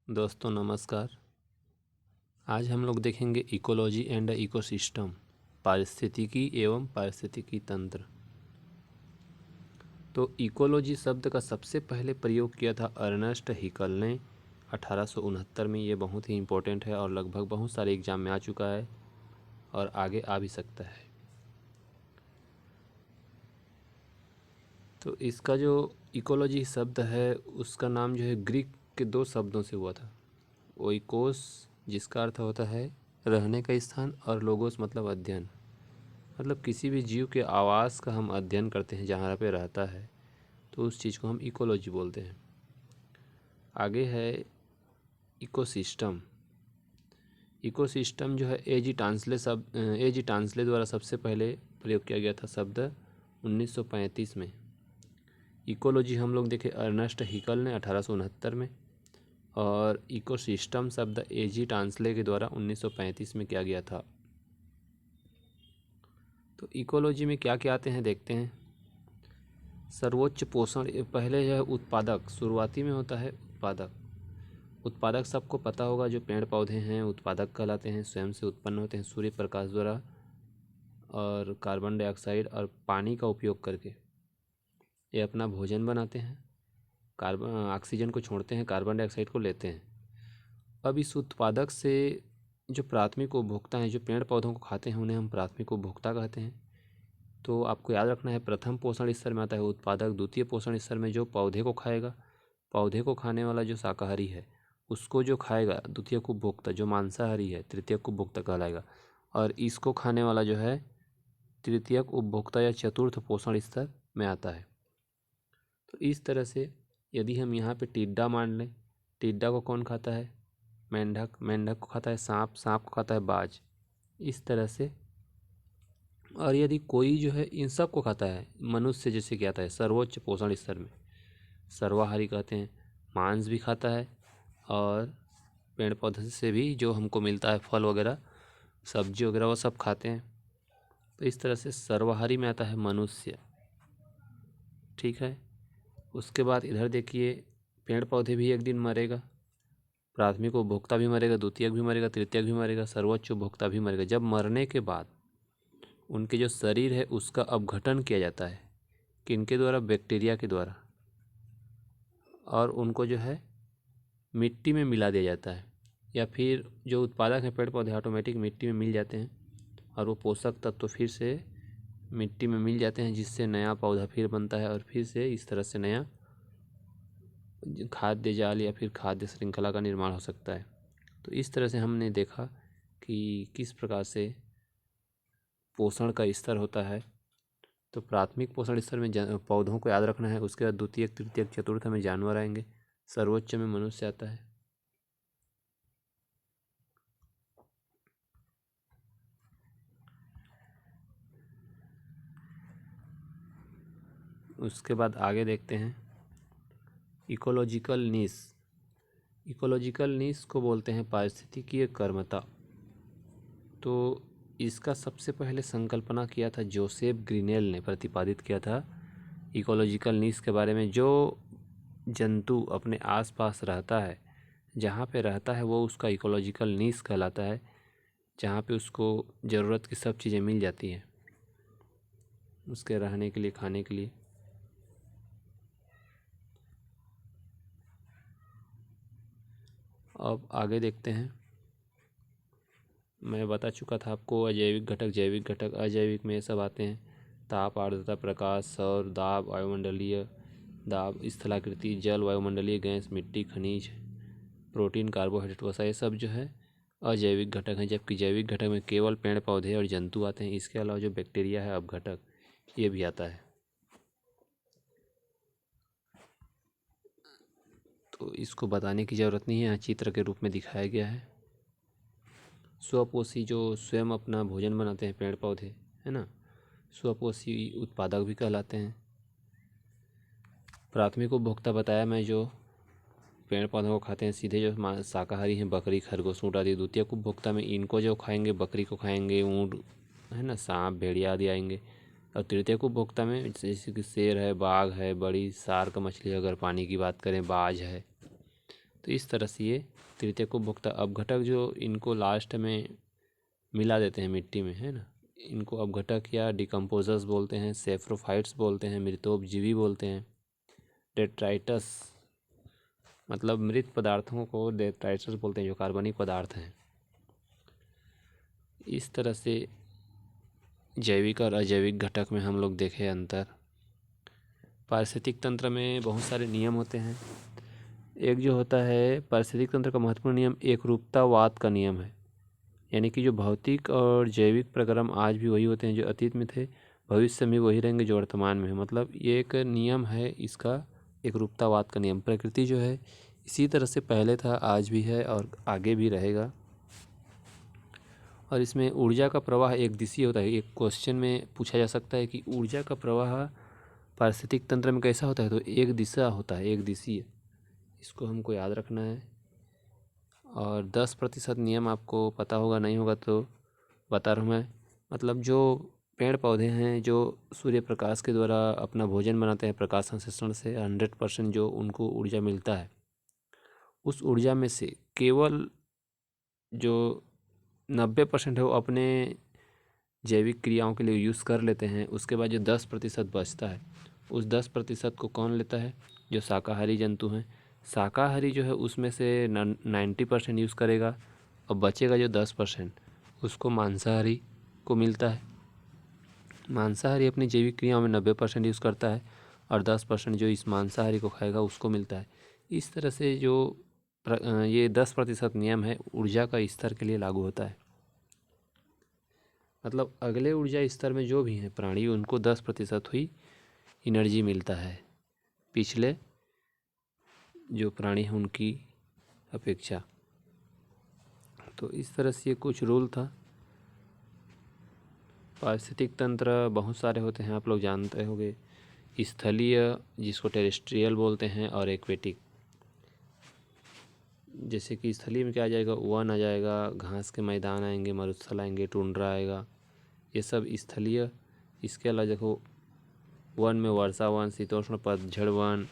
दोस्तों नमस्कार। आज हम लोग देखेंगे इकोलॉजी एंड इकोसिस्टम, पारिस्थितिकी एवं पारिस्थितिकी तंत्र। तो इकोलॉजी शब्द का सबसे पहले प्रयोग किया था अर्नेस्ट हिकल ने 1869 में। ये बहुत ही इम्पोर्टेंट है और लगभग बहुत सारे एग्जाम में आ चुका है और आगे आ भी सकता है। तो इसका जो इकोलॉजी शब्द है उसका नाम जो है ग्रीक के दो शब्दों से हुआ था। ओइकोस जिसका अर्थ होता है रहने का स्थान, और लोगोस मतलब अध्ययन, मतलब किसी भी जीव के आवास का हम अध्ययन करते हैं जहाँ पे रहता है, तो उस चीज़ को हम इकोलॉजी बोलते हैं। आगे है इकोसिस्टम। इकोसिस्टम जो है एजी टांसले द्वारा सबसे पहले प्रयोग किया गया था शब्द 1935 में। इकोलॉजी हम लोग देखे अर्नेस्ट हिकल ने 1869 में, और इकोसिस्टम शब्द एजी टांसले के द्वारा 1935 में किया गया था। तो इकोलॉजी में क्या क्या आते हैं देखते हैं। सर्वोच्च पोषण, पहले है उत्पादक, शुरुआती में होता है उत्पादक। उत्पादक सबको पता होगा, जो पेड़ पौधे हैं उत्पादक कहलाते हैं, स्वयं से उत्पन्न होते हैं सूर्य प्रकाश द्वारा और कार्बन डाइऑक्साइड और पानी का उपयोग करके ये अपना भोजन बनाते हैं। ऑक्सीजन को छोड़ते हैं, कार्बन डाइऑक्साइड को लेते हैं। अब इस उत्पादक से जो प्राथमिक उपभोक्ता हैं, जो पेड़ पौधों को खाते हैं, उन्हें हम प्राथमिक उपभोक्ता कहते हैं। तो आपको याद रखना है, प्रथम पोषण स्तर में आता है उत्पादक, द्वितीय पोषण स्तर में जो पौधे को खाएगा, पौधे को खाने वाला जो शाकाहारी है उसको जो खाएगा द्वितीयक उपभोक्ता, जो मांसाहारी है तृतीयक उपभोक्ता कहलाएगा, और इसको खाने वाला जो है तृतीयक उपभोक्ता या चतुर्थ पोषण स्तर में आता है। तो इस तरह से यदि हम यहाँ पे टिड्डा मान लें, टिड्डा को कौन खाता है? मेंढक, मेंढक को खाता है सांप, सांप को खाता है बाज, इस तरह से। और यदि कोई जो है इन सब को खाता है, मनुष्य जैसे क्या आता है सर्वोच्च पोषण स्तर में, सर्वाहारी कहते हैं, मांस भी खाता है और पेड़ पौधे से भी जो हमको मिलता है फल वगैरह सब्जी वगैरह वो सब खाते हैं। तो इस तरह से सर्वाहारी में आता है मनुष्य, ठीक है। उसके बाद इधर देखिए, पेड़ पौधे भी एक दिन मरेगा, प्राथमिक उपभोक्ता भी मरेगा, द्वितीयक भी मरेगा, तृतीयक भी मरेगा, सर्वोच्च उपभोक्ता भी मरेगा। जब मरने के बाद उनके जो शरीर है उसका अपघटन किया जाता है, किनके द्वारा? बैक्टीरिया के द्वारा, और उनको जो है मिट्टी में मिला दिया जाता है, या फिर जो उत्पादक हैं पेड़ पौधे ऑटोमेटिक मिट्टी में मिल जाते हैं और वो पोषक तत्व तो फिर से मिट्टी में मिल जाते हैं, जिससे नया पौधा फिर बनता है और फिर से इस तरह से नया खाद्य जाल या फिर खाद्य श्रृंखला का निर्माण हो सकता है। तो इस तरह से हमने देखा कि किस प्रकार से पोषण का स्तर होता है। तो प्राथमिक पोषण स्तर में पौधों को याद रखना है, उसके बाद द्वितीयक तृतीयक चतुर्थ में जानवर आएंगे, सर्वोच्च में मनुष्य आता है। उसके बाद आगे देखते हैं इकोलॉजिकल नीश। इकोलॉजिकल नीश को बोलते हैं पारिस्थितिकीय कर्मता। तो इसका सबसे पहले संकल्पना किया था जोसेफ ग्रीनेल ने, प्रतिपादित किया था इकोलॉजिकल नीश के बारे में। जो जंतु अपने आसपास रहता है, जहाँ पे रहता है, वो उसका इकोलॉजिकल नीश कहलाता है, जहाँ पे उसको ज़रूरत की सब चीज़ें मिल जाती हैं उसके रहने के लिए, खाने के लिए। अब आगे देखते हैं। मैं बता चुका था आपको अजैविक घटक, जैविक घटक, अजैविक में ये सब आते हैं। ताप, आर्द्रता, प्रकाश, सौर दाब, वायुमंडलीय दाब, स्थलाकृति, जल, वायुमंडलीय गैस, मिट्टी, खनिज, प्रोटीन, कार्बोहाइड्रेट, वसा, ये सब जो है अजैविक घटक हैं। जबकि जैविक घटक में केवल पेड़ पौधे और जंतु आते हैं। इसके अलावा जो बैक्टीरिया है अपघटक, ये भी आता है। तो इसको बताने की ज़रूरत नहीं है, यहाँ चित्र के रूप में दिखाया गया है। स्वपोषी, जो स्वयं अपना भोजन बनाते हैं पेड़ पौधे, है ना, स्वपोषी उत्पादक भी कहलाते हैं। प्राथमिक उपभोक्ता बताया मैं, जो पेड़ पौधों को खाते हैं सीधे, जो शाकाहारी हैं, बकरी, खरगोश, ऊँट आदि। द्वितीयक उपभोक्ता में इनको जो खाएंगे, बकरी को खाएंगे, ऊँट, है ना, सांप, भेड़िया आदि आएंगे। और तृतीयक उपभोक्ता में जैसे कि शेर है, बाघ है, बड़ी शार्क मछली, अगर पानी की बात करें बाज है, तो इस तरह से ये तृतीयक उपभोक्ता अपघटक जो इनको लास्ट में मिला देते हैं मिट्टी में, है ना, इनको अपघटक या डिकम्पोजर्स बोलते हैं, सेफ्रोफाइट्स बोलते हैं, मृतोपजीवी बोलते हैं। डेट्राइटस मतलब मृत पदार्थों को डेट्राइटस बोलते हैं जो कार्बनिक पदार्थ हैं। इस तरह से जैविक और अजैविक घटक में हम लोग देखें अंतर। पारिस्थितिक तंत्र में बहुत सारे नियम होते हैं। एक जो होता है पारिस्थितिक तंत्र का महत्वपूर्ण नियम एकरूपतावाद का नियम है, यानी कि जो भौतिक और जैविक प्रक्रम आज भी वही होते हैं जो अतीत में थे, भविष्य में वही रहेंगे जो वर्तमान में है। मतलब ये एक नियम है इसका, एकरूपतावाद का नियम। प्रकृति जो है इसी तरह से पहले था, आज भी है और आगे भी रहेगा। और इसमें ऊर्जा का प्रवाह एक दिशीय होता है। एक क्वेश्चन में पूछा जा सकता है कि ऊर्जा का प्रवाह पारिस्थितिक तंत्र में कैसा होता है, तो एक दिशा होता है, एक दिशीय। इसको हमको याद रखना है। और 10% नियम आपको पता होगा, नहीं होगा तो बता रहा हूँ मैं। मतलब जो पेड़ पौधे हैं जो सूर्य प्रकाश के द्वारा अपना भोजन बनाते हैं प्रकाश संश्लेषण से, 100% जो उनको ऊर्जा मिलता है, उस ऊर्जा में से केवल जो 90% है वो अपने जैविक क्रियाओं के लिए यूज़ कर लेते हैं। उसके बाद जो 10% बचता है, उस 10% को कौन लेता है, जो शाकाहारी जंतु हैं। शाकाहारी जो है उसमें से 90% यूज़ करेगा और बचेगा जो 10% उसको मांसाहारी को मिलता है। मांसाहारी अपनी जैविक क्रियाओं में 90% यूज़ करता है और 10% जो इस मांसाहारी को खाएगा उसको मिलता है। इस तरह से जो ये 10% नियम है ऊर्जा का स्तर के लिए लागू होता है। मतलब अगले ऊर्जा स्तर में जो भी हैं प्राणी, उनको 10% हुई एनर्जी मिलता है पिछले जो प्राणी हैं उनकी अपेक्षा। तो इस तरह से ये कुछ रूल था। पारिस्थितिक तंत्र बहुत सारे होते हैं, आप लोग जानते होंगे। स्थलीय जिसको टेरेस्ट्रियल बोलते हैं, और एक्वेटिक। जैसे कि स्थलीय में क्या आ जाएगा, वन आ जाएगा, घास के मैदान आएंगे, मरुस्थल आएंगे, टुंड्रा आएगा, ये सब स्थलीय। इसके अलावा देखो वन में वर्षा वन, शीतोष्ण पतझड़ वन,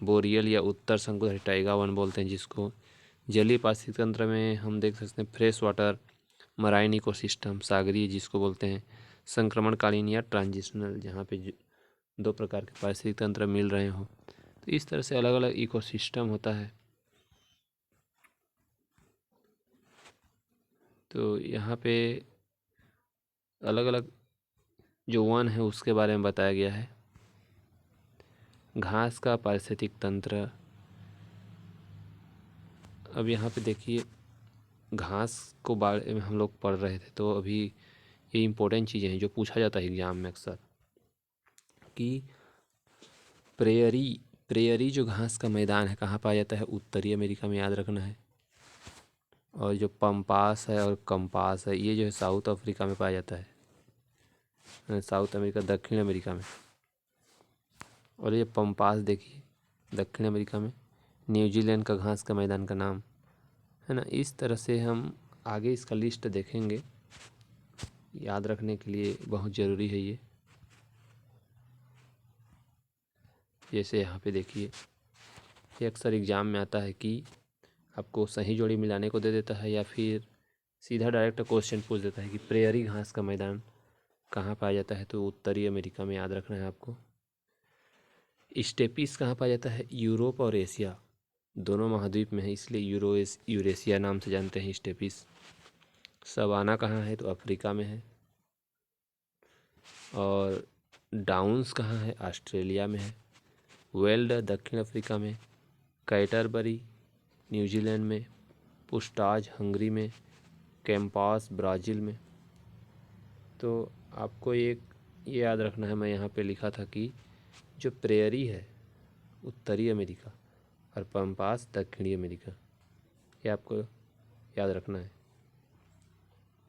बोरियल या उत्तर शंकुधारी टाइगा वन बोलते हैं जिसको। जलीय पारिस्थितिक तंत्र में हम देख सकते हैं फ्रेश वाटर मराइन इकोसिस्टम, सागरीय जिसको बोलते हैं, संक्रमणकालीन या ट्रांजिशनल, जहाँ पे 2 प्रकार के पारिस्थितिक तंत्र मिल रहे हों। तो इस तरह से अलग अलग इकोसिस्टम होता है। तो यहाँ पे अलग अलग जो वन है उसके बारे में बताया गया है। घास का पारिस्थितिक तंत्र, अब यहाँ पे देखिए घास को बारे में हम लोग पढ़ रहे थे, तो अभी ये इम्पोर्टेंट चीज़ें हैं जो पूछा जाता है एग्जाम में अक्सर, कि प्रेयरी जो घास का मैदान है कहाँ पाया जाता है, उत्तरी अमेरिका में, याद रखना है। और जो पम्पास है और कंपास है ये जो है साउथ अफ्रीका में पाया जाता है, साउथ अमेरिका, दक्षिण अमेरिका में। और ये पम्पास देखिए दक्षिण अमेरिका में, न्यूजीलैंड का घास का मैदान का नाम है ना। इस तरह से हम आगे इसका लिस्ट देखेंगे, याद रखने के लिए बहुत ज़रूरी है ये। जैसे यहाँ पे देखिए ये अक्सर एग्ज़ाम में आता है कि आपको सही जोड़ी मिलाने को दे देता है, या फिर सीधा डायरेक्ट क्वेश्चन पूछ देता है कि प्रेयरी घास का मैदान कहाँ पाया जाता है, तो उत्तरी अमेरिका में, याद रखना है आपको। स्टेपिस कहाँ पाया जाता है, यूरोप और एशिया दोनों महाद्वीप में है, इसलिए यूरेशिया नाम से जानते हैं स्टेपिस। सवाना कहाँ है, तो अफ्रीका में है। और डाउन्स कहाँ है, ऑस्ट्रेलिया में है। वेल्ड दक्षिण अफ्रीका में, कैटरबरी न्यूजीलैंड में, पुस्टाज हंगरी में, कैंपास ब्राज़ील में। तो आपको एक ये याद रखना है, मैं यहाँ पे लिखा था कि जो प्रेयरी है उत्तरी अमेरिका और पम्पास दक्षिणी अमेरिका, ये आपको याद रखना है।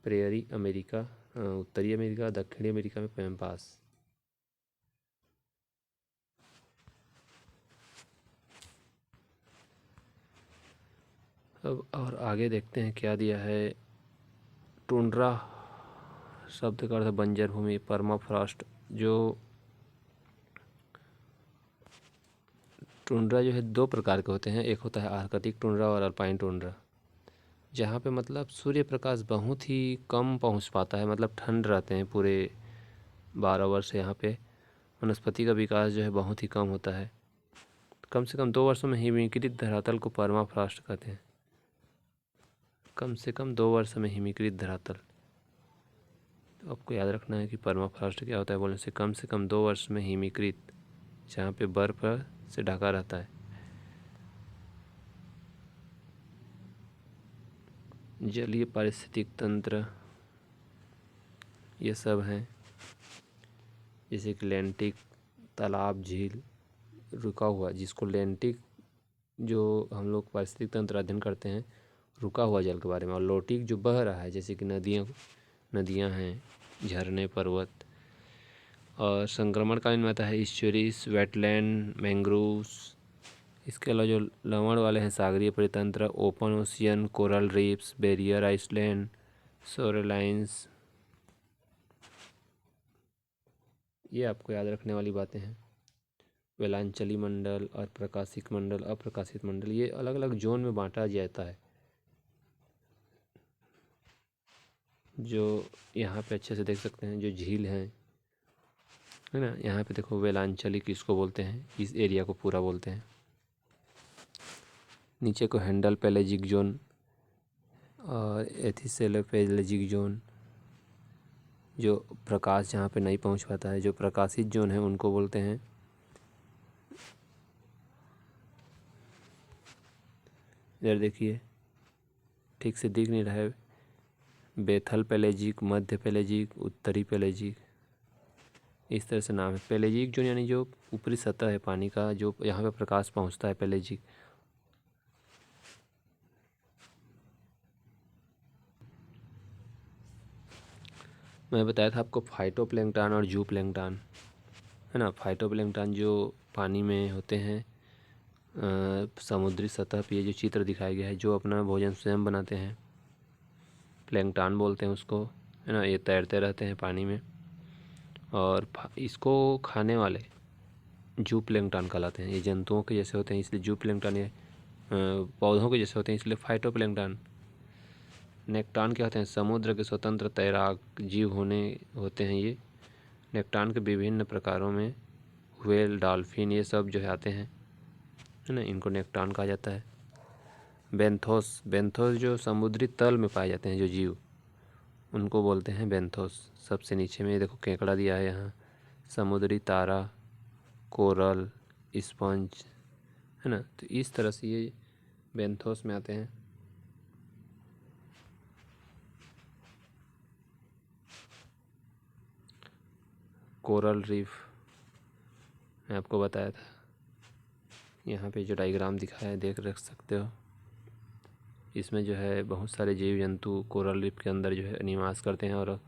प्रेयरी अमेरिका उत्तरी अमेरिका, दक्षिणी अमेरिका में पैम्पास। अब और आगे देखते हैं क्या दिया है। टुंड्रा शब्द का अर्थ बंजर भूमि, परमाफ्रॉस्ट जो टुंड्रा जो है दो प्रकार के होते हैं, एक होता है आर्कटिक टुंड्रा और अल्पाइन टुंड्रा, जहाँ पे मतलब सूर्य प्रकाश बहुत ही कम पहुँच पाता है, मतलब ठंड रहते हैं पूरे 12 वर्ष। यहाँ पे वनस्पति का विकास जो है बहुत ही कम होता है। कम से कम 2 वर्षों में हिमीकृत धरातल को पर्माफ्रॉस्ट कहते हैं। कम से कम 2 वर्ष में हिमीकृत धरातल, तो आपको याद रखना है कि पर्माफ्रॉस्ट क्या होता है बोलने से कम 2 वर्ष में हिमीकृत, जहाँ पे बर्फ से ढका रहता है। जलीय पारिस्थितिक तंत्र ये सब हैं, जैसे कि लैंटिक, तालाब, झील, रुका हुआ, जिसको लैंटिक जो हम लोग पारिस्थितिक तंत्र अध्ययन करते हैं रुका हुआ जल के बारे में, और लोटिक जो बह रहा है, जैसे कि नदियाँ हैं, झरने, पर्वत। और संक्रमणकालीन में आता है ईस्चुरीज, वेटलैंड, मैंग्रोव्स। इसके अलावा जो लवण वाले हैं सागरीय परितंत्र, open ocean, coral reefs, barrier island, shorelines. ये आपको याद रखने वाली बातें हैं। वेलांचली मंडल और प्रकाशिक मंडल, अप्रकाशित मंडल, ये अलग अलग जोन में बांटा जाता है। जो यहाँ पे अच्छे से देख सकते हैं, जो झील हैं, है ना, यहाँ पे देखो वेलांचली किसको बोलते हैं, इस एरिया को पूरा बोलते हैं। नीचे को हैंडल पेलेजिक जोन और एथिसेल पेलेजिक जोन, जो प्रकाश जहाँ पे नहीं पहुँच पाता है। जो प्रकाशित जोन है उनको बोलते हैं, इधर देखिए ठीक से दिख नहीं रहा है, बेथल पेलेजिक, मध्य पेलेजिक, उत्तरी पेलेजिक, इस तरह से नाम है। पेलेजिक जोन यानी जो ऊपरी सतह है पानी का, जो यहाँ पे प्रकाश पहुँचता है, पेलेजिक। मैं बताया था आपको फाइटोप्लैंक्टन और जूप्लैंक्टन, है ना। फाइटोप्लैंक्टन जो पानी में होते हैं, समुद्री सतह पे ये जो चित्र दिखाया गया है, जो अपना भोजन स्वयं बनाते हैं, प्लैंक्टन बोलते हैं उसको, है ना। ये तैरते रहते हैं पानी में, और इसको खाने वाले जूप्लैंक्टन कहलाते हैं। ये जंतुओं के जैसे होते हैं इसलिए जूप्लैंक्टन, ये पौधों के जैसे होते हैं इसलिए फाइटोप्लैंक्टन। नेक्टान क्या होते हैं, समुद्र के स्वतंत्र तैराक जीव होते हैं ये। नेक्टान के विभिन्न प्रकारों में व्हेल, डॉल्फिन, ये सब जो है आते हैं, है ना, इनको नेक्टान कहा जाता है। बेंथोस जो समुद्री तल में पाए जाते हैं जो जीव, उनको बोलते हैं बेंथोस। सबसे नीचे में देखो केकड़ा दिया है यहाँ, समुद्री तारा, कोरल, स्पंज, है ना। तो इस तरह से ये बेंथोस में आते हैं। कोरल रीफ मैं आपको बताया था, यहाँ पे जो डायग्राम दिखाया है देख रख सकते हो। इसमें जो है बहुत सारे जीव जंतु कोरल रीफ के अंदर जो है निवास करते हैं और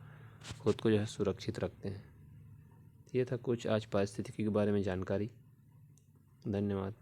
खुद को जो है सुरक्षित रखते हैं। ये था कुछ आज पारिस्थितिकी के बारे में जानकारी। धन्यवाद।